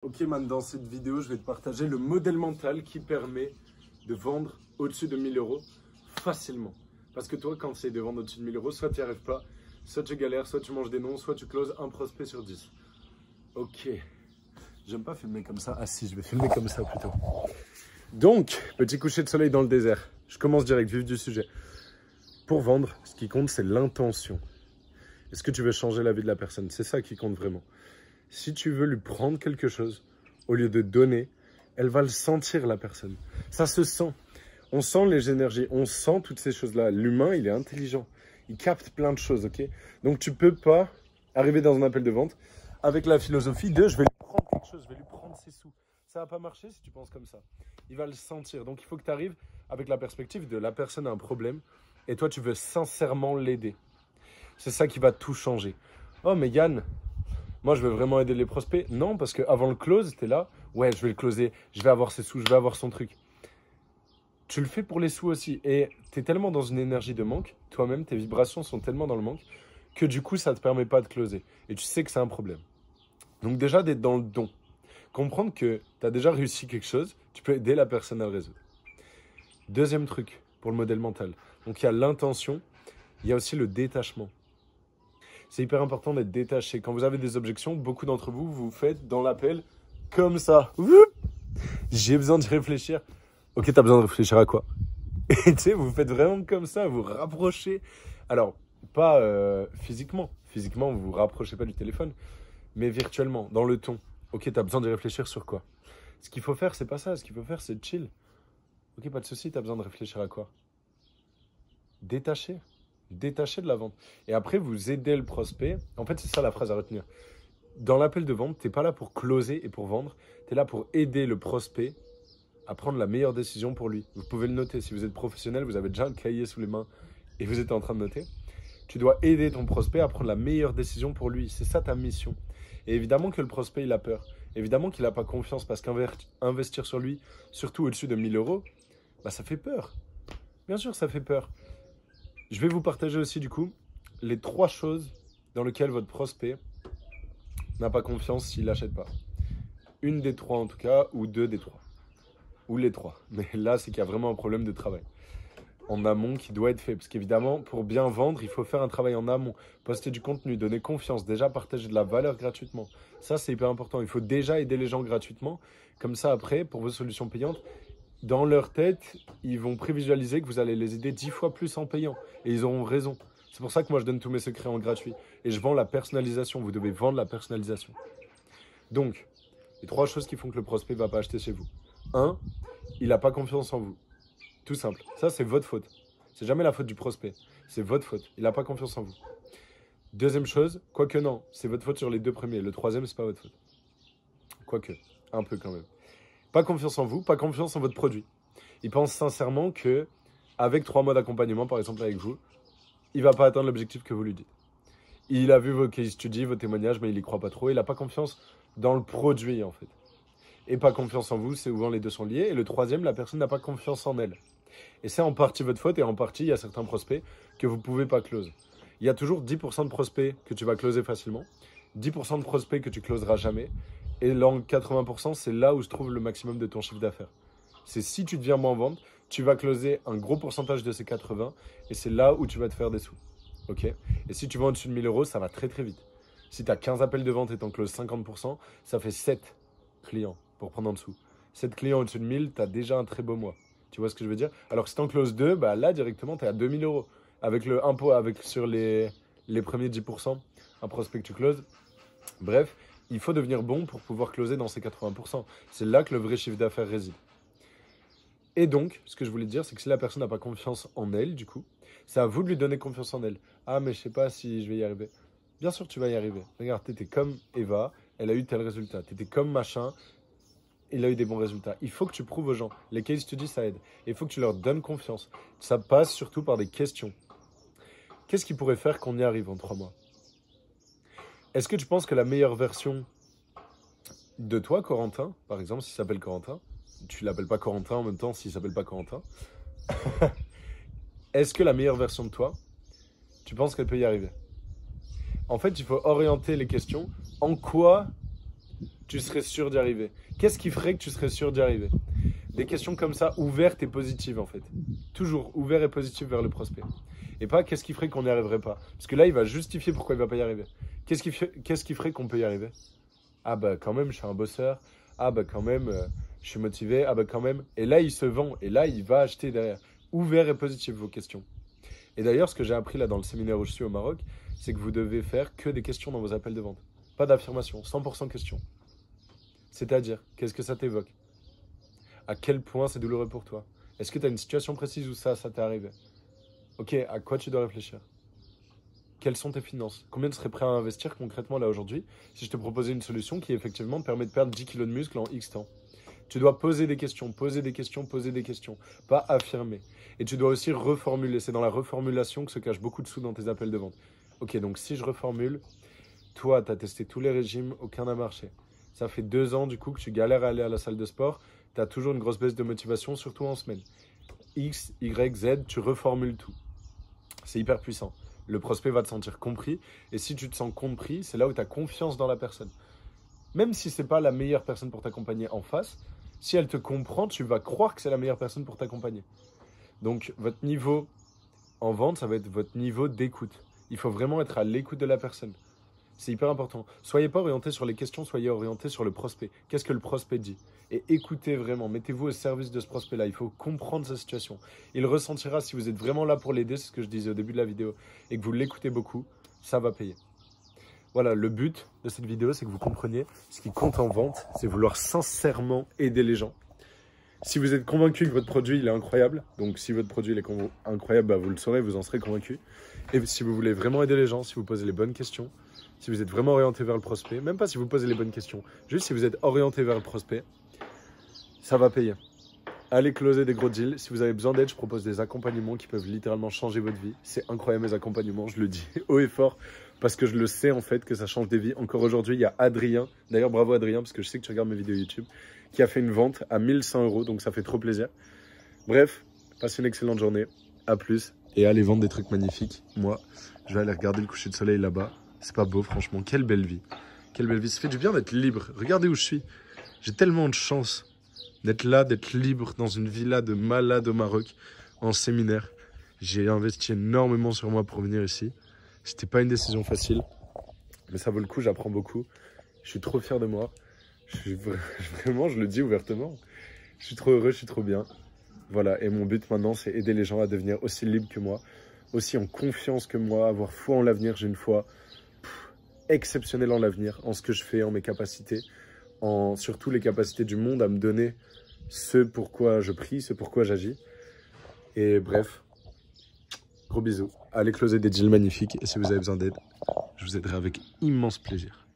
Ok man, dans cette vidéo, je vais te partager le modèle mental qui permet de vendre au-dessus de 1000 euros facilement. Parce que toi, quand tu essaies de vendre au-dessus de 1000 euros, soit tu n'y arrives pas, soit tu galères, soit tu manges des noms, soit tu closes un prospect sur 10. Ok, j'aime pas filmer comme ça. Ah si, je vais filmer comme ça plutôt. Donc, petit coucher de soleil dans le désert. Je commence direct, vif du sujet. Pour vendre, ce qui compte, c'est l'intention. Est-ce que tu veux changer la vie de la personne? C'est ça qui compte vraiment. Si tu veux lui prendre quelque chose, au lieu de donner, elle va le sentir, la personne. Ça se sent. On sent les énergies, on sent toutes ces choses-là. L'humain, il est intelligent. Il capte plein de choses, ok? Donc, tu peux pas arriver dans un appel de vente avec la philosophie de « je vais lui prendre quelque chose, je vais lui prendre ses sous ». Ça va pas marcher si tu penses comme ça. Il va le sentir. Donc, il faut que tu arrives avec la perspective de la personne a un problème et toi, tu veux sincèrement l'aider. C'est ça qui va tout changer. Oh, mais Yann, moi, je veux vraiment aider les prospects. Non, parce qu'avant le close, tu es là. Ouais, je vais le closer. Je vais avoir ses sous. Je vais avoir son truc. Tu le fais pour les sous aussi. Et tu es tellement dans une énergie de manque. Toi-même, tes vibrations sont tellement dans le manque que du coup, ça ne te permet pas de closer. Et tu sais que c'est un problème. Donc déjà, d'être dans le don. Comprendre que tu as déjà réussi quelque chose. Tu peux aider la personne à le résoudre. Deuxième truc pour le modèle mental. Donc, il y a l'intention. Il y a aussi le détachement. C'est hyper important d'être détaché. Quand vous avez des objections, beaucoup d'entre vous, vous faites dans l'appel comme ça. J'ai besoin de réfléchir. Ok, t'as besoin de réfléchir à quoi? Et tu sais, vous faites vraiment comme ça, vous rapprochez. Alors, pas physiquement. Physiquement, vous vous rapprochez pas du téléphone, mais virtuellement, dans le ton. Ok, t'as besoin de réfléchir sur quoi? Ce qu'il faut faire, c'est pas ça. Ce qu'il faut faire, c'est chill. Ok, pas de souci, t'as besoin de réfléchir à quoi? Détaché. Détaché de la vente. Et après, vous aidez le prospect. En fait, c'est ça la phrase à retenir. Dans l'appel de vente, tu n'es pas là pour closer et pour vendre. Tu es là pour aider le prospect à prendre la meilleure décision pour lui. Vous pouvez le noter. Si vous êtes professionnel, vous avez déjà un cahier sous les mains et vous êtes en train de noter. Tu dois aider ton prospect à prendre la meilleure décision pour lui. C'est ça ta mission. Et évidemment que le prospect, il a peur. Évidemment qu'il n'a pas confiance parce qu'investir sur lui, surtout au-dessus de 1000 euros, bah, ça fait peur. Bien sûr, ça fait peur. Je vais vous partager aussi du coup les 3 choses dans lesquelles votre prospect n'a pas confiance s'il n'achète pas. Une des 3 en tout cas, ou 2 des 3. Ou les 3. Mais là, c'est qu'il y a vraiment un problème de travail en amont qui doit être fait. Parce qu'évidemment, pour bien vendre, il faut faire un travail en amont. Poster du contenu, donner confiance, déjà partager de la valeur gratuitement. Ça, c'est hyper important. Il faut déjà aider les gens gratuitement. Comme ça, après, pour vos solutions payantes, dans leur tête, ils vont prévisualiser que vous allez les aider 10 fois plus en payant. Et ils auront raison. C'est pour ça que moi, je donne tous mes secrets en gratuit. Et je vends la personnalisation. Vous devez vendre la personnalisation. Donc, les 3 choses qui font que le prospect ne va pas acheter chez vous. 1, il n'a pas confiance en vous. Tout simple. Ça, c'est votre faute. C'est jamais la faute du prospect. C'est votre faute. Il n'a pas confiance en vous. Deuxième chose, quoique non, c'est votre faute sur les 2 premiers. Le 3e, c'est pas votre faute. Quoique, un peu quand même. Pas confiance en vous, pas confiance en votre produit. Il pense sincèrement que avec 3 mois d'accompagnement, par exemple avec vous, il ne va pas atteindre l'objectif que vous lui dites. Il a vu vos case studies, vos témoignages, mais il n'y croit pas trop. Il n'a pas confiance dans le produit, en fait. Et pas confiance en vous, c'est souvent les 2 sont liés. Et le 3e, la personne n'a pas confiance en elle. Et c'est en partie votre faute, et en partie, il y a certains prospects que vous ne pouvez pas close. Il y a toujours 10% de prospects que tu vas closer facilement, 10% de prospects que tu closeras jamais, et là, 80%, c'est là où se trouve le maximum de ton chiffre d'affaires. C'est si tu deviens bon en vente, tu vas closer un gros pourcentage de ces 80, et c'est là où tu vas te faire des sous. Ok? Et si tu vends au-dessus de 1000 euros, ça va très très vite. Si tu as 15 appels de vente et tu en closes 50%, ça fait 7 clients pour prendre en dessous. 7 clients au-dessus de 1000, tu as déjà un très beau mois. Tu vois ce que je veux dire? Alors que si tu en closes 2, bah là directement tu es à 2000 euros. Avec le impôt, sur les premiers 10%, un prospect que tu closes. Bref, il faut devenir bon pour pouvoir closer dans ces 80%. C'est là que le vrai chiffre d'affaires réside. Et donc, ce que je voulais te dire, c'est que si la personne n'a pas confiance en elle, du coup, c'est à vous de lui donner confiance en elle. Ah, mais je sais pas si je vais y arriver. Bien sûr, tu vas y arriver. Regarde, tu étais comme Eva, elle a eu tel résultat. Tu étais comme machin, il a eu des bons résultats. Il faut que tu prouves aux gens. Les case studies, ça aide. Il faut que tu leur donnes confiance. Ça passe surtout par des questions. Qu'est-ce qui pourrait faire qu'on y arrive en 3 mois? Est-ce que tu penses que la meilleure version de toi, Corentin, par exemple, s'il s'appelle Corentin, tu l'appelles pas Corentin en même temps s'il s'appelle pas Corentin, est-ce que la meilleure version de toi, tu penses qu'elle peut y arriver? En fait, il faut orienter les questions. En quoi tu serais sûr d'y arriver? Qu'est-ce qui ferait que tu serais sûr d'y arriver? Des questions comme ça, ouvertes et positives en fait. Toujours ouvert et positif vers le prospect. Et pas qu'est-ce qui ferait qu'on n'y arriverait pas. Parce que là, il va justifier pourquoi il va pas y arriver. Qu'est-ce qui ferait qu'on peut y arriver? Ah bah quand même, je suis un bosseur. Ah bah quand même, je suis motivé. Ah bah quand même. Et là, il se vend. Et là, il va acheter derrière. Ouvert et positif vos questions. Et d'ailleurs, ce que j'ai appris là dans le séminaire où je suis au Maroc, c'est que vous devez faire que des questions dans vos appels de vente. Pas d'affirmation, 100% questions. C'est-à-dire, qu'est-ce que ça t'évoque? À quel point c'est douloureux pour toi? Est-ce que tu as une situation précise où ça t'est arrivé? Ok, à quoi tu dois réfléchir? Quelles sont tes finances? Combien tu serais prêt à investir concrètement là aujourd'hui si je te proposais une solution qui effectivement te permet de perdre 10 kilos de muscle en X temps? Tu dois poser des questions, poser des questions, poser des questions, pas affirmer. Et tu dois aussi reformuler. C'est dans la reformulation que se cache beaucoup de sous dans tes appels de vente. Ok, donc si je reformule, toi, tu as testé tous les régimes, aucun n'a marché. Ça fait 2 ans du coup que tu galères à aller à la salle de sport, tu as toujours une grosse baisse de motivation, surtout en semaine. X, Y, Z, tu reformules tout. C'est hyper puissant. Le prospect va te sentir compris. Et si tu te sens compris, c'est là où tu as confiance dans la personne. Même si ce n'est pas la meilleure personne pour t'accompagner en face, si elle te comprend, tu vas croire que c'est la meilleure personne pour t'accompagner. Donc, votre niveau en vente, ça va être votre niveau d'écoute. Il faut vraiment être à l'écoute de la personne. C'est hyper important. Soyez pas orienté sur les questions, soyez orienté sur le prospect. Qu'est-ce que le prospect dit? Et écoutez vraiment, mettez-vous au service de ce prospect-là. Il faut comprendre sa situation. Il ressentira si vous êtes vraiment là pour l'aider, c'est ce que je disais au début de la vidéo, et que vous l'écoutez beaucoup, ça va payer. Voilà, le but de cette vidéo, c'est que vous compreniez ce qui compte en vente, c'est vouloir sincèrement aider les gens. Si vous êtes convaincu que votre produit il est incroyable, donc si votre produit il est incroyable, bah, vous le saurez, vous en serez convaincu. Et si vous voulez vraiment aider les gens, si vous posez les bonnes questions, si vous êtes vraiment orienté vers le prospect, même pas si vous posez les bonnes questions, juste si vous êtes orienté vers le prospect, ça va payer. Allez closer des gros deals. Si vous avez besoin d'aide, je propose des accompagnements qui peuvent littéralement changer votre vie. C'est incroyable mes accompagnements, je le dis haut et fort parce que je le sais en fait que ça change des vies. Encore aujourd'hui, il y a Adrien, d'ailleurs bravo Adrien parce que je sais que tu regardes mes vidéos YouTube, qui a fait une vente à 1100 €, donc ça fait trop plaisir. Bref, passez une excellente journée, à plus et allez vendre des trucs magnifiques. Moi, je vais aller regarder le coucher de soleil là-bas. C'est pas beau franchement, quelle belle vie. Quelle belle vie, ça fait du bien d'être libre. Regardez où je suis, j'ai tellement de chance d'être là, d'être libre dans une villa de malade au Maroc, en séminaire. J'ai investi énormément sur moi pour venir ici. C'était pas une décision facile, mais ça vaut le coup, j'apprends beaucoup. Je suis trop fier de moi. Vraiment, je le dis ouvertement. Je suis trop heureux, je suis trop bien. Voilà, et mon but maintenant, c'est aider les gens à devenir aussi libres que moi, aussi en confiance que moi, avoir foi en l'avenir. J'ai une foi exceptionnelle en l'avenir, en ce que je fais, en mes capacités, en surtout les capacités du monde à me donner ce pourquoi je prie, ce pourquoi j'agis. Et bref, gros bisous. Allez closer des deals magnifiques et si vous avez besoin d'aide, je vous aiderai avec immense plaisir.